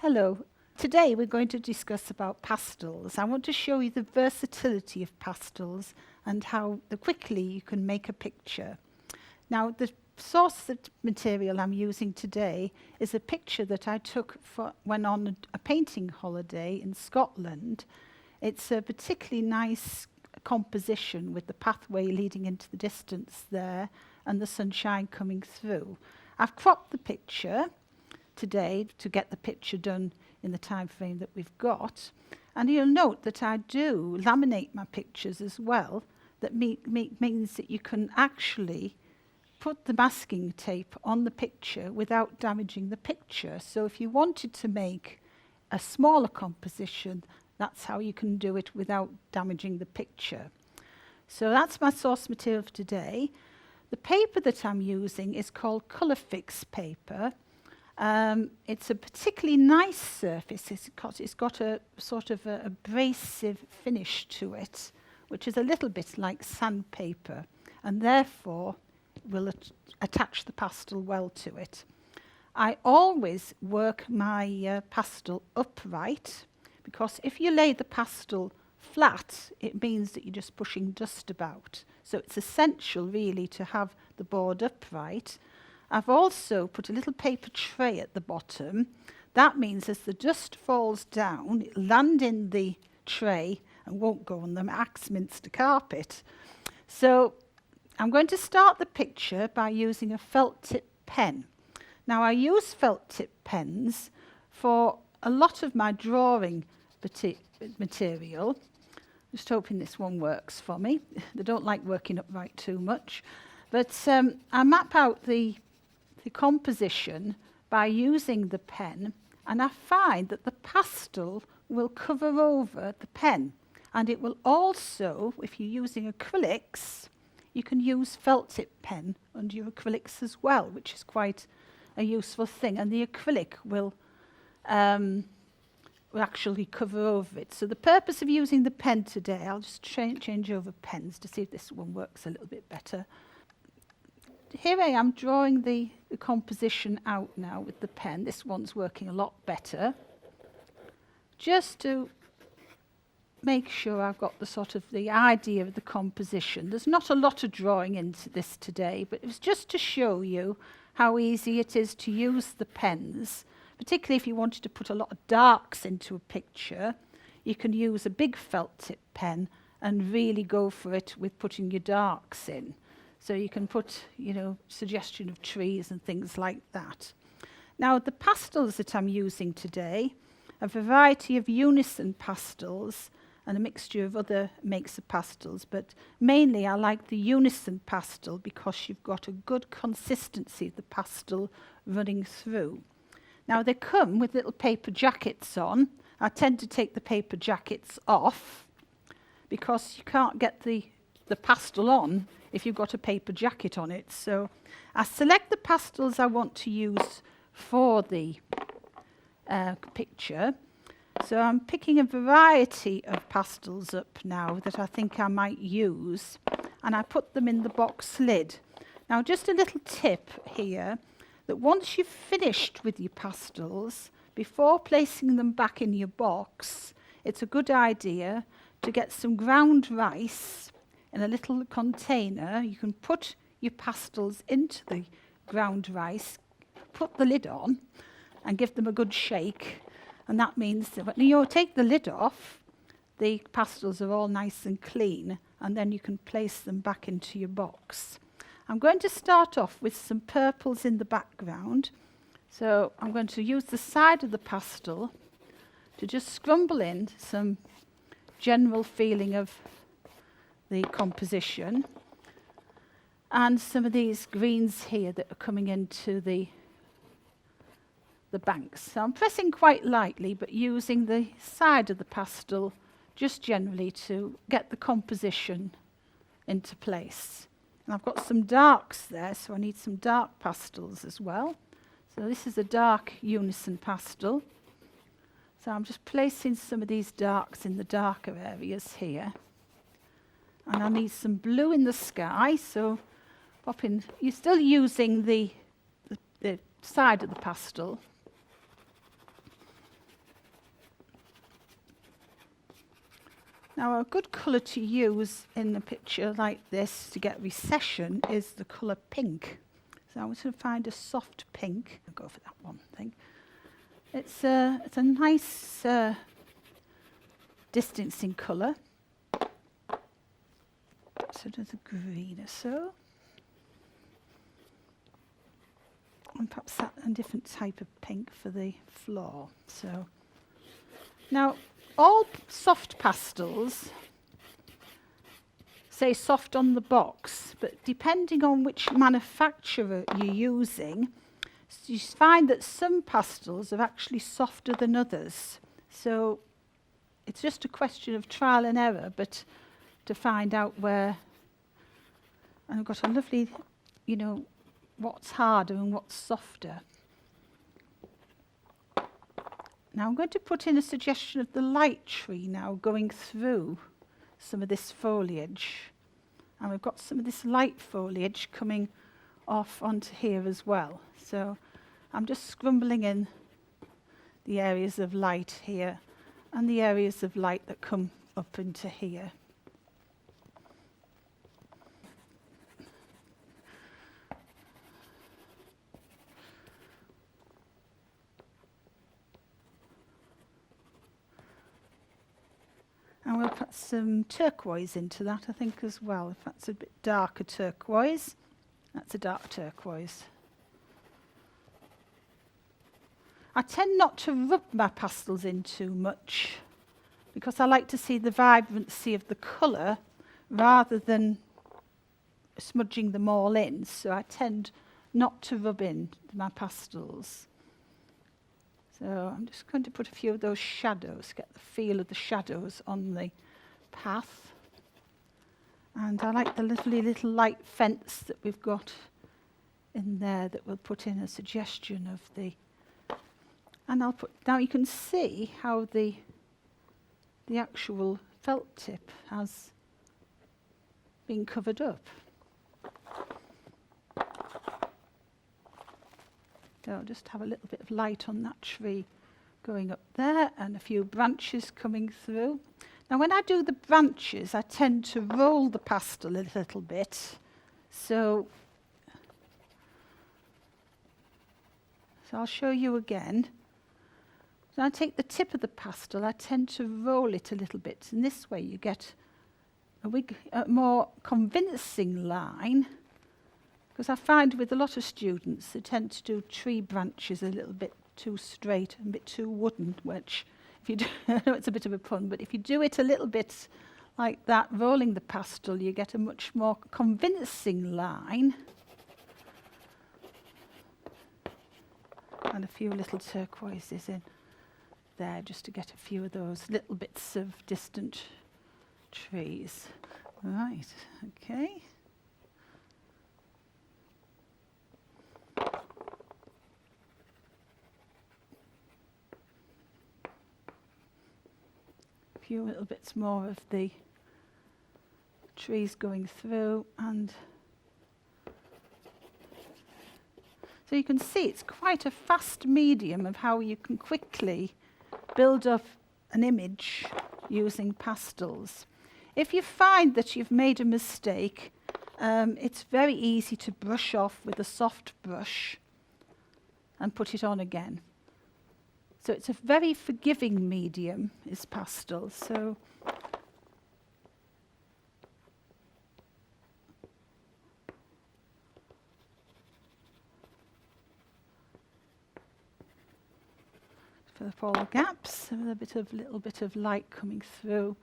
Hello. Today we're going to discuss about pastels. I want to show you the versatility of pastels and how quickly you can make a picture. Now, the source material I'm using today is a picture that I took when on a painting holiday in Scotland. It's a particularly nice composition with the pathway leading into the distance there and the sunshine coming through. I've cropped the picture today to get the picture done in the time frame that we've got. And you'll note that I do laminate my pictures as well. That means that you can actually put the masking tape on the picture without damaging the picture. So if you wanted to make a smaller composition, that's how you can do it without damaging the picture. So that's my source material for today. The paper that I'm using is called Colour Fix paper. It's a particularly nice surface. It's got a sort of a abrasive finish to it, which is a little bit like sandpaper, and therefore will attach the pastel well to it. I always work my pastel upright, because if you lay the pastel flat, it means that you're just pushing dust about. So it's essential really to have the board upright. I've also put a little paper tray at the bottom. That means as the dust falls down, it'll land in the tray and won't go on the Axminster carpet. So I'm going to start the picture by using a felt tip pen. Now I use felt tip pens for a lot of my drawing material. Just hoping this one works for me. They don't like working upright too much. But I map out the composition by using the pen, and I find that the pastel will cover over the pen, and it will also, if you're using acrylics, you can use felt tip pen under your acrylics as well, which is quite a useful thing, and the acrylic will actually cover over it. So the purpose of using the pen today, I'll just change over pens to see if this one works a little bit better. Here I am drawing the composition out now with the pen. This one's working a lot better. Just to make sure I've got the sort of the idea of the composition. There's not a lot of drawing into this today, but it was just to show you how easy it is to use the pens, particularly if you wanted to put a lot of darks into a picture. You can use a big felt tip pen and really go for it with putting your darks in. So you can put, suggestion of trees and things like that. Now, the pastels that I'm using today, a variety of unison pastels and a mixture of other makes of pastels, but mainly I like the unison pastel because you've got a good consistency of the pastel running through. Now, they come with little paper jackets on. I tend to take the paper jackets off because you can't get the pastel on if you've got a paper jacket on it. So I select the pastels I want to use for the picture. So I'm picking a variety of pastels up now that I think I might use, and I put them in the box lid. Now, just a little tip here, that once you've finished with your pastels, before placing them back in your box, it's a good idea to get some ground rice in a little container. You can put your pastels into the ground rice, put the lid on, and give them a good shake. And that means that when you take the lid off, the pastels are all nice and clean, and then you can place them back into your box. I'm going to start off with some purples in the background. So I'm going to use the side of the pastel to just scrumble in some general feeling of the composition, and some of these greens here that are coming into the banks. So I'm pressing quite lightly, but using the side of the pastel just generally to get the composition into place. And I've got some darks there, so I need some dark pastels as well. So this is a dark unison pastel. So I'm just placing some of these darks in the darker areas here. And I need some blue in the sky, so pop in. You're still using the side of the pastel. Now a good colour to use in a picture like this to get recession is the colour pink. So I'm going to find a soft pink. I'll go for that one thing. It's a nice distancing colour. So there's a green or so. And perhaps a different type of pink for the floor. So now all soft pastels say soft on the box, but depending on which manufacturer you're using, you find that some pastels are actually softer than others. So it's just a question of trial and error, but to find out where. And I've got a lovely, what's harder and what's softer. Now I'm going to put in a suggestion of the light tree now going through some of this foliage. And we've got some of this light foliage coming off onto here as well. So I'm just scrumbling in the areas of light here and the areas of light that come up into here. And we'll put some turquoise into that, I think, as well. If that's a bit darker turquoise, that's a dark turquoise. I tend not to rub my pastels in too much because I like to see the vibrancy of the colour rather than smudging them all in. So I tend not to rub in my pastels. So I'm just going to put a few of those shadows, get the feel of the shadows on the path. And I like the lovely little light fence that we've got in there that we'll put in a suggestion of the. And I'll put, now you can see how the actual felt tip has been covered up. So I'll just have a little bit of light on that tree going up there and a few branches coming through. Now when I do the branches, I tend to roll the pastel a little bit. So I'll show you again. So I take the tip of the pastel, I tend to roll it a little bit. And this way you get a more convincing line. Because I find with a lot of students, they tend to do tree branches a little bit too straight and a bit too wooden, which, if you do, I know it's a bit of a pun, but if you do it a little bit like that, rolling the pastel, you get a much more convincing line. And a few little turquoises in there, just to get a few of those little bits of distant trees. Right, okay. Few little bits more of the trees going through, and so you can see it's quite a fast medium of how you can quickly build up an image using pastels. If you find that you've made a mistake, it's very easy to brush off with a soft brush and put it on again. So it's a very forgiving medium, is pastel. So fill up all the gaps with a little bit of light coming through,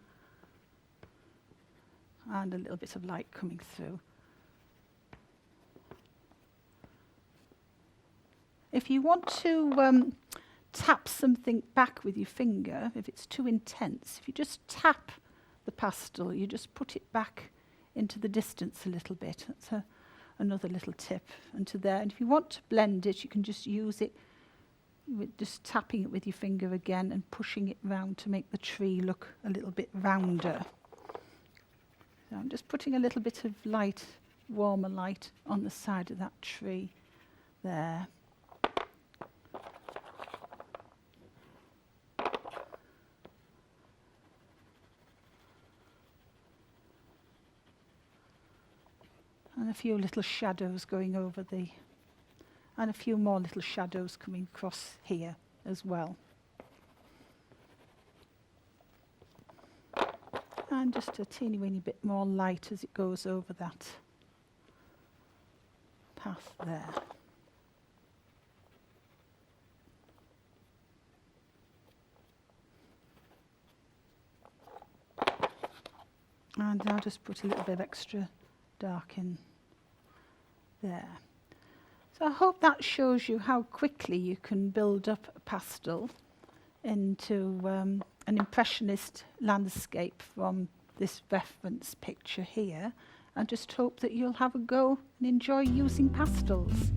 and a little bit of light coming through. If you want to tap something back with your finger, if it's too intense, if you just tap the pastel, you just put it back into the distance a little bit. That's another little tip. And to there. And if you want to blend it, you can just use it with just tapping it with your finger again and pushing it round to make the tree look a little bit rounder. So I'm just putting a little bit of light, warmer light, on the side of that tree there. And a few little shadows going over and a few more little shadows coming across here as well. And just a teeny weeny bit more light as it goes over that path there. And I'll just put a little bit of extra dark in there. So I hope that shows you how quickly you can build up a pastel into an impressionist landscape from this reference picture here. I just hope that you'll have a go and enjoy using pastels.